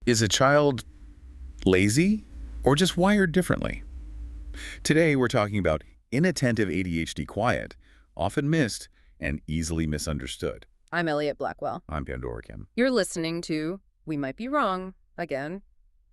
Is a child lazy or just wired differently? Today, we're talking about inattentive ADHD quiet, often missed and easily misunderstood. I'm Elliot Blackwell. I'm Pandora Kim. You're listening to We Might Be Wrong again.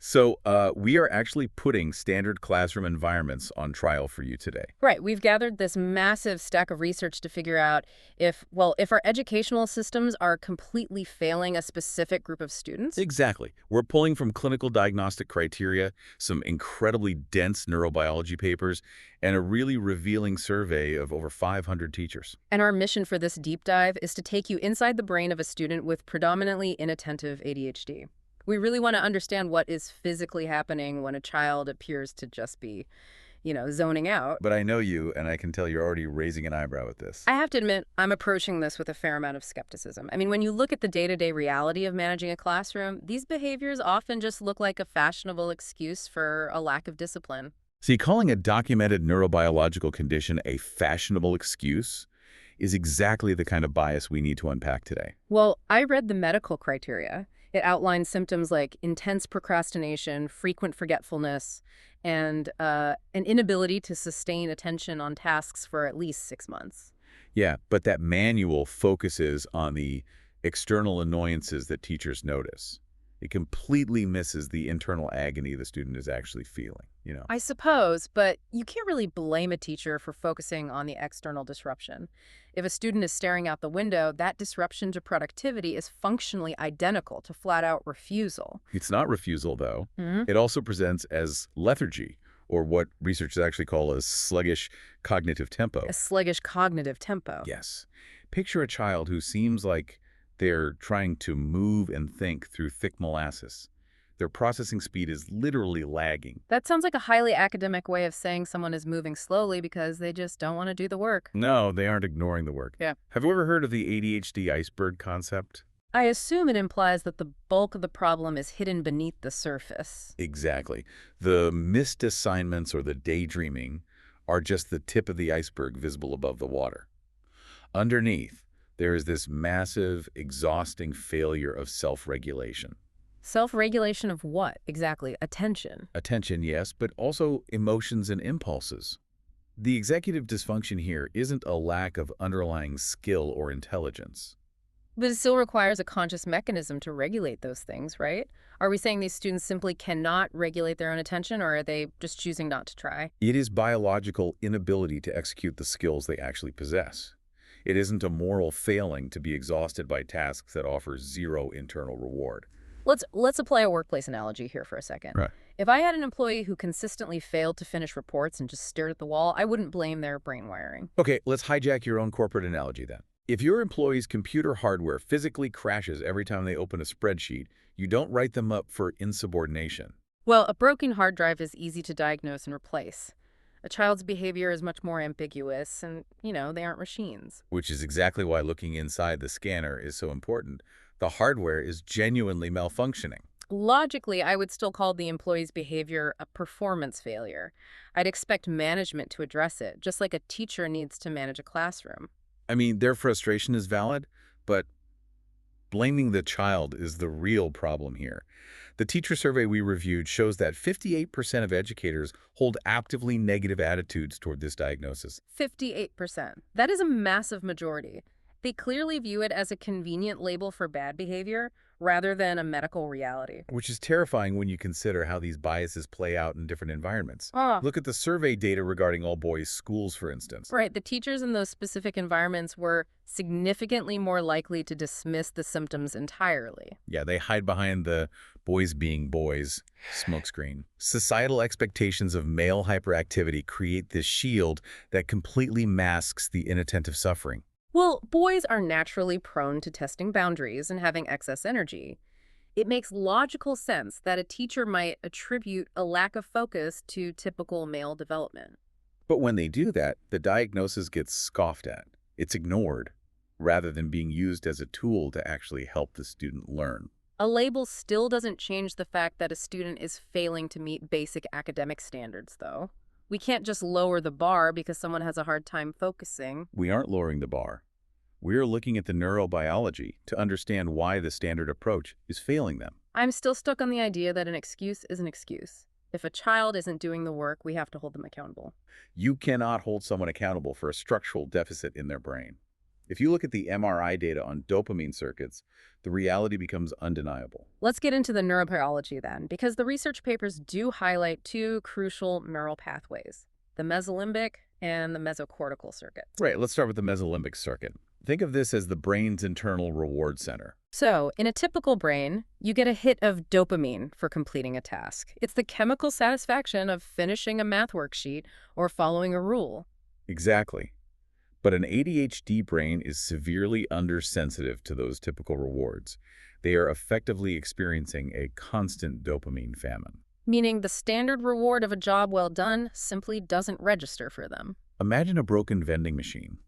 So, we are actually putting standard classroom environments on trial for you today. Right, we've gathered this massive stack of research to figure out if our educational systems are completely failing a specific group of students. Exactly. We're pulling from clinical diagnostic criteria, some incredibly dense neurobiology papers, and a really revealing survey of over 500 teachers. And our mission for this deep dive is to take you inside the brain of a student with predominantly inattentive ADHD. We really want to understand what is physically happening when a child appears to just be, zoning out. But I know you, and I can tell you're already raising an eyebrow at this. I have to admit, I'm approaching this with a fair amount of skepticism. I mean, when you look at the day-to-day reality of managing a classroom, these behaviors often just look like a fashionable excuse for a lack of discipline. See, calling a documented neurobiological condition a fashionable excuse is exactly the kind of bias we need to unpack today. Well, I read the medical criteria. It outlines symptoms like intense procrastination, frequent forgetfulness, and an inability to sustain attention on tasks for at least 6 months. Yeah, but that manual focuses on the external annoyances that teachers notice. It completely misses the internal agony the student is actually feeling. I suppose, but you can't really blame a teacher for focusing on the external disruption. If a student is staring out the window, that disruption to productivity is functionally identical to flat-out refusal. It's not refusal, though. Hmm? It also presents as lethargy, or what researchers actually call a sluggish cognitive tempo. A sluggish cognitive tempo. Yes. Picture a child who seems like they're trying to move and think through thick molasses. Their processing speed is literally lagging. That sounds like a highly academic way of saying someone is moving slowly because they just don't want to do the work. No, they aren't ignoring the work. Yeah. Have you ever heard of the ADHD iceberg concept? I assume it implies that the bulk of the problem is hidden beneath the surface. Exactly. The missed assignments or the daydreaming are just the tip of the iceberg visible above the water. Underneath, there is this massive, exhausting failure of self-regulation. Self-regulation of what, exactly? Attention. Attention, yes, but also emotions and impulses. The executive dysfunction here isn't a lack of underlying skill or intelligence. But it still requires a conscious mechanism to regulate those things, right? Are we saying these students simply cannot regulate their own attention, or are they just choosing not to try? It is biological inability to execute the skills they actually possess. It isn't a moral failing to be exhausted by tasks that offer zero internal reward. Let's apply a workplace analogy here for a second. Right. If I had an employee who consistently failed to finish reports and just stared at the wall, I wouldn't blame their brain wiring. Okay, let's hijack your own corporate analogy then. If your employee's computer hardware physically crashes every time they open a spreadsheet, you don't write them up for insubordination. Well, a broken hard drive is easy to diagnose and replace. A child's behavior is much more ambiguous, and, they aren't machines. Which is exactly why looking inside the scanner is so important. The hardware is genuinely malfunctioning. Logically, I would still call the employee's behavior a performance failure. I'd expect management to address it, just like a teacher needs to manage a classroom. I mean, their frustration is valid, but blaming the child is the real problem here. The teacher survey we reviewed shows that 58% of educators hold actively negative attitudes toward this diagnosis. 58%. That is a massive majority. They clearly view it as a convenient label for bad behavior rather than a medical reality. Which is terrifying when you consider how these biases play out in different environments. Ah. Look at the survey data regarding all-boys schools, for instance. Right, the teachers in those specific environments were significantly more likely to dismiss the symptoms entirely. Yeah, they hide behind the boys being boys smokescreen. Societal expectations of male hyperactivity create this shield that completely masks the inattentive suffering. Well, boys are naturally prone to testing boundaries and having excess energy. It makes logical sense that a teacher might attribute a lack of focus to typical male development. But when they do that, the diagnosis gets scoffed at. It's ignored, rather than being used as a tool to actually help the student learn. A label still doesn't change the fact that a student is failing to meet basic academic standards, though. We can't just lower the bar because someone has a hard time focusing. We aren't lowering the bar. We're looking at the neurobiology to understand why the standard approach is failing them. I'm still stuck on the idea that an excuse is an excuse. If a child isn't doing the work, we have to hold them accountable. You cannot hold someone accountable for a structural deficit in their brain. If you look at the MRI data on dopamine circuits, the reality becomes undeniable. Let's get into the neurobiology then, because the research papers do highlight two crucial neural pathways, the mesolimbic and the mesocortical circuits. Right, let's start with the mesolimbic circuit. Think of this as the brain's internal reward center. So, in a typical brain, you get a hit of dopamine for completing a task. It's the chemical satisfaction of finishing a math worksheet or following a rule. Exactly. But an ADHD brain is severely undersensitive to those typical rewards. They are effectively experiencing a constant dopamine famine. Meaning the standard reward of a job well done simply doesn't register for them. Imagine a broken vending machine.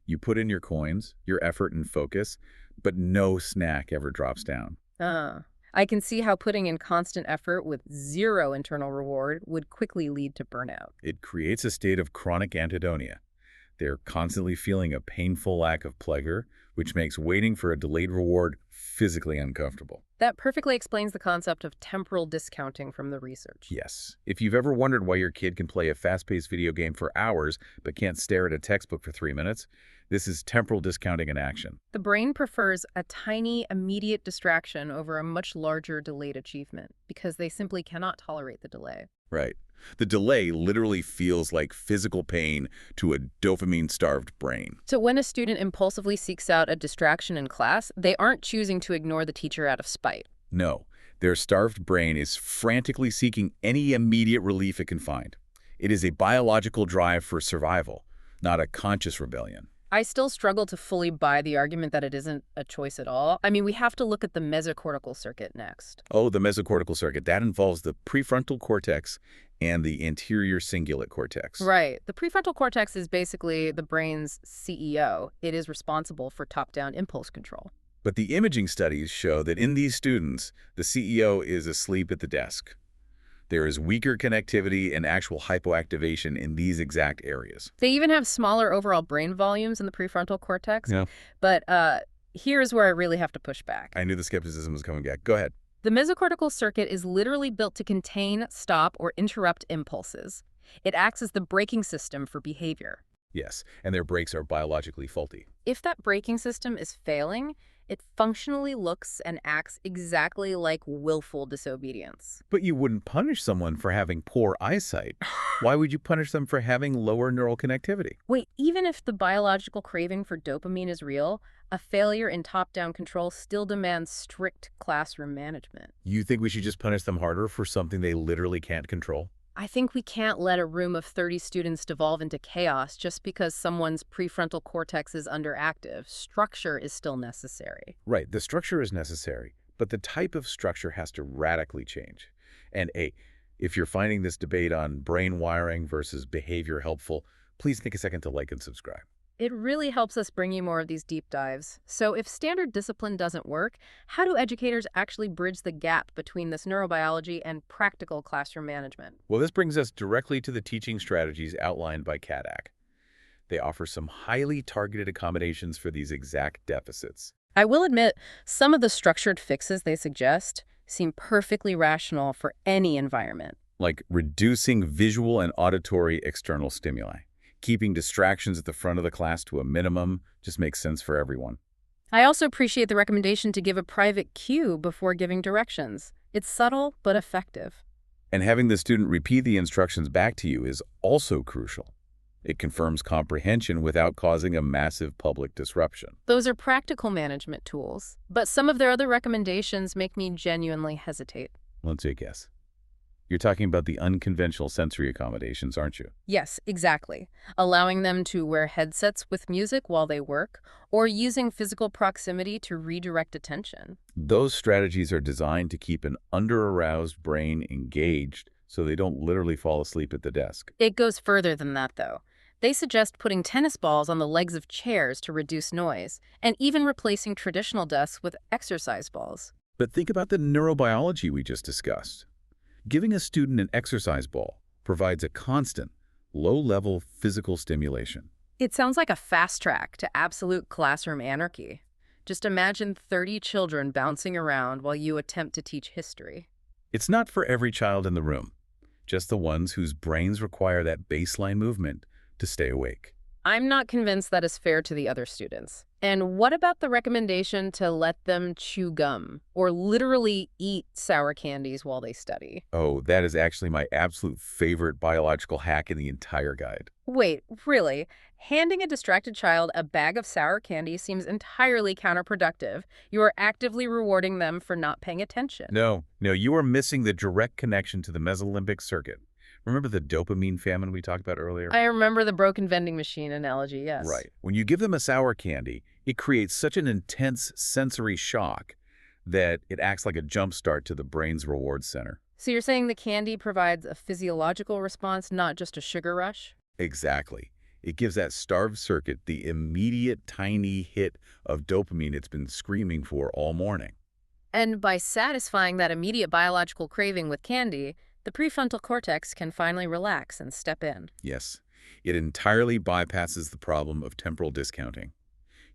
You put in your coins, your effort and focus, but no snack ever drops down. I can see how putting in constant effort with zero internal reward would quickly lead to burnout. It creates a state of chronic anhedonia. They're constantly feeling a painful lack of pleasure, which makes waiting for a delayed reward physically uncomfortable. That perfectly explains the concept of temporal discounting from the research. Yes. If you've ever wondered why your kid can play a fast-paced video game for hours but can't stare at a textbook for 3 minutes, this is temporal discounting in action. The brain prefers a tiny, immediate distraction over a much larger delayed achievement because they simply cannot tolerate the delay. Right. The delay literally feels like physical pain to a dopamine-starved brain. So when a student impulsively seeks out a distraction in class, they aren't choosing to ignore the teacher out of spite. No, their starved brain is frantically seeking any immediate relief it can find. It is a biological drive for survival, not a conscious rebellion. I still struggle to fully buy the argument that it isn't a choice at all. I mean, we have to look at the mesocortical circuit next. Oh, the mesocortical circuit. That involves the prefrontal cortex and the anterior cingulate cortex. Right. The prefrontal cortex is basically the brain's CEO. It is responsible for top-down impulse control. But the imaging studies show that in these students, the CEO is asleep at the desk. There is weaker connectivity and actual hypoactivation in these exact areas. They even have smaller overall brain volumes in the prefrontal cortex. Yeah. But here's where I really have to push back. I knew the skepticism was coming back. Go ahead. The mesocortical circuit is literally built to contain, stop, or interrupt impulses. It acts as the braking system for behavior. Yes, and their brakes are biologically faulty. If that braking system is failing, it functionally looks and acts exactly like willful disobedience. But you wouldn't punish someone for having poor eyesight. Why would you punish them for having lower neural connectivity? Wait, even if the biological craving for dopamine is real, a failure in top-down control still demands strict classroom management. You think we should just punish them harder for something they literally can't control? I think we can't let a room of 30 students devolve into chaos just because someone's prefrontal cortex is underactive. Structure is still necessary. Right, the structure is necessary, but the type of structure has to radically change. And if you're finding this debate on brain wiring versus behavior helpful, please take a second to like and subscribe. It really helps us bring you more of these deep dives. So if standard discipline doesn't work, how do educators actually bridge the gap between this neurobiology and practical classroom management? Well, this brings us directly to the teaching strategies outlined by CADAC. They offer some highly targeted accommodations for these exact deficits. I will admit, some of the structured fixes they suggest seem perfectly rational for any environment. Like reducing visual and auditory external stimuli. Keeping distractions at the front of the class to a minimum just makes sense for everyone. I also appreciate the recommendation to give a private cue before giving directions. It's subtle but effective. And having the student repeat the instructions back to you is also crucial. It confirms comprehension without causing a massive public disruption. Those are practical management tools, but some of their other recommendations make me genuinely hesitate. Let's take a guess. You're talking about the unconventional sensory accommodations, aren't you? Yes, exactly. Allowing them to wear headsets with music while they work, or using physical proximity to redirect attention. Those strategies are designed to keep an under-aroused brain engaged so they don't literally fall asleep at the desk. It goes further than that, though. They suggest putting tennis balls on the legs of chairs to reduce noise, and even replacing traditional desks with exercise balls. But think about the neurobiology we just discussed. Giving a student an exercise ball provides a constant, low-level physical stimulation. It sounds like a fast track to absolute classroom anarchy. Just imagine 30 children bouncing around while you attempt to teach history. It's not for every child in the room, just the ones whose brains require that baseline movement to stay awake. I'm not convinced that is fair to the other students. And what about the recommendation to let them chew gum or literally eat sour candies while they study? Oh, that is actually my absolute favorite biological hack in the entire guide. Wait, really? Handing a distracted child a bag of sour candy seems entirely counterproductive. You are actively rewarding them for not paying attention. No, you are missing the direct connection to the mesolimbic circuit. Remember the dopamine famine we talked about earlier? I remember the broken vending machine analogy, yes. Right. When you give them a sour candy, it creates such an intense sensory shock that it acts like a jump start to the brain's reward center. So you're saying the candy provides a physiological response, not just a sugar rush? Exactly. It gives that starved circuit the immediate tiny hit of dopamine it's been screaming for all morning. And by satisfying that immediate biological craving with candy, the prefrontal cortex can finally relax and step in. Yes, it entirely bypasses the problem of temporal discounting.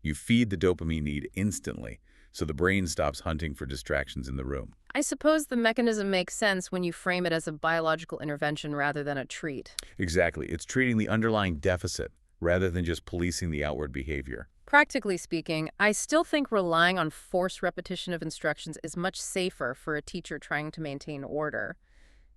You feed the dopamine need instantly, so the brain stops hunting for distractions in the room. I suppose the mechanism makes sense when you frame it as a biological intervention rather than a treat. Exactly. It's treating the underlying deficit rather than just policing the outward behavior. Practically speaking, I still think relying on forced repetition of instructions is much safer for a teacher trying to maintain order.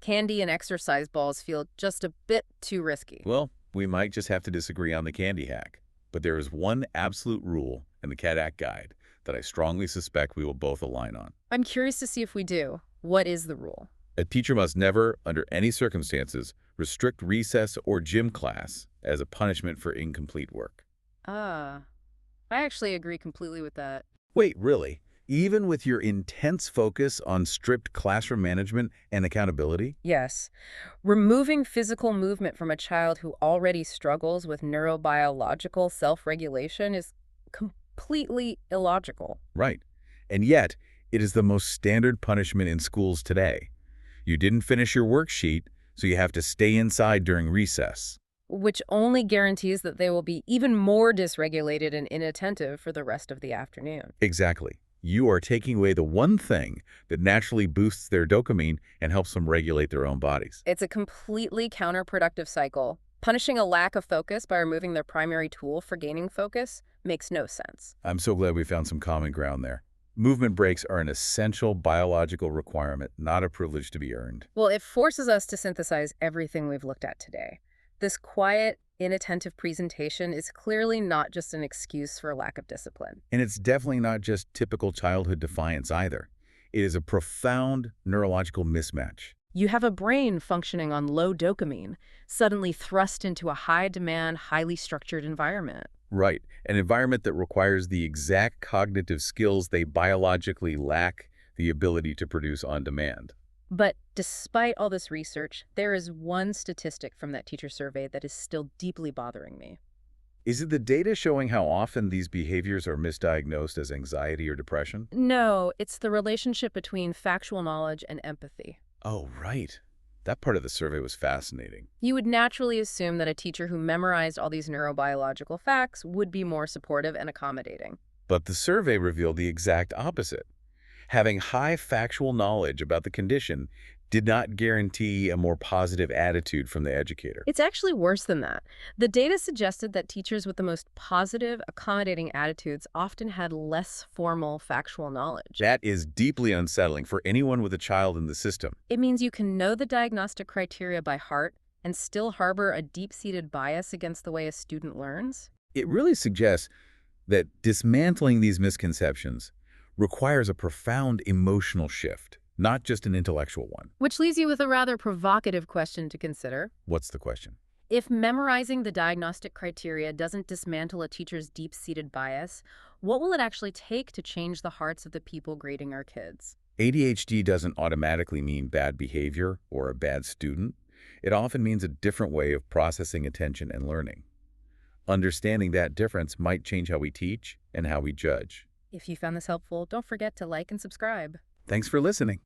Candy and exercise balls feel just a bit too risky. Well, we might just have to disagree on the candy hack. But there is one absolute rule in the CAT Act guide that I strongly suspect we will both align on. I'm curious to see if we do. What is the rule? A teacher must never, under any circumstances, restrict recess or gym class as a punishment for incomplete work. I actually agree completely with that. Wait, really? Even with your intense focus on strict classroom management and accountability? Yes. Removing physical movement from a child who already struggles with neurobiological self-regulation is completely illogical. Right. And yet, it is the most standard punishment in schools today. You didn't finish your worksheet, so you have to stay inside during recess. Which only guarantees that they will be even more dysregulated and inattentive for the rest of the afternoon. Exactly. You are taking away the one thing that naturally boosts their dopamine and helps them regulate their own bodies. It's a completely counterproductive cycle. Punishing a lack of focus by removing their primary tool for gaining focus makes no sense. I'm so glad we found some common ground there. Movement breaks are an essential biological requirement, not a privilege to be earned. Well, it forces us to synthesize everything we've looked at today. This quiet, inattentive presentation is clearly not just an excuse for a lack of discipline. And it's definitely not just typical childhood defiance either. It is a profound neurological mismatch. You have a brain functioning on low dopamine, suddenly thrust into a high-demand, highly structured environment. Right, an environment that requires the exact cognitive skills they biologically lack the ability to produce on demand. But despite all this research, there is one statistic from that teacher survey that is still deeply bothering me. Is it the data showing how often these behaviors are misdiagnosed as anxiety or depression? No, it's the relationship between factual knowledge and empathy. Oh, right. That part of the survey was fascinating. You would naturally assume that a teacher who memorized all these neurobiological facts would be more supportive and accommodating. But the survey revealed the exact opposite. Having high factual knowledge about the condition did not guarantee a more positive attitude from the educator. It's actually worse than that. The data suggested that teachers with the most positive, accommodating attitudes often had less formal factual knowledge. That is deeply unsettling for anyone with a child in the system. It means you can know the diagnostic criteria by heart and still harbor a deep-seated bias against the way a student learns. It really suggests that dismantling these misconceptions requires a profound emotional shift, not just an intellectual one. Which leaves you with a rather provocative question to consider. What's the question? If memorizing the diagnostic criteria doesn't dismantle a teacher's deep-seated bias, what will it actually take to change the hearts of the people grading our kids? ADHD doesn't automatically mean bad behavior or a bad student. It often means a different way of processing attention and learning. Understanding that difference might change how we teach and how we judge. If you found this helpful, don't forget to like and subscribe. Thanks for listening.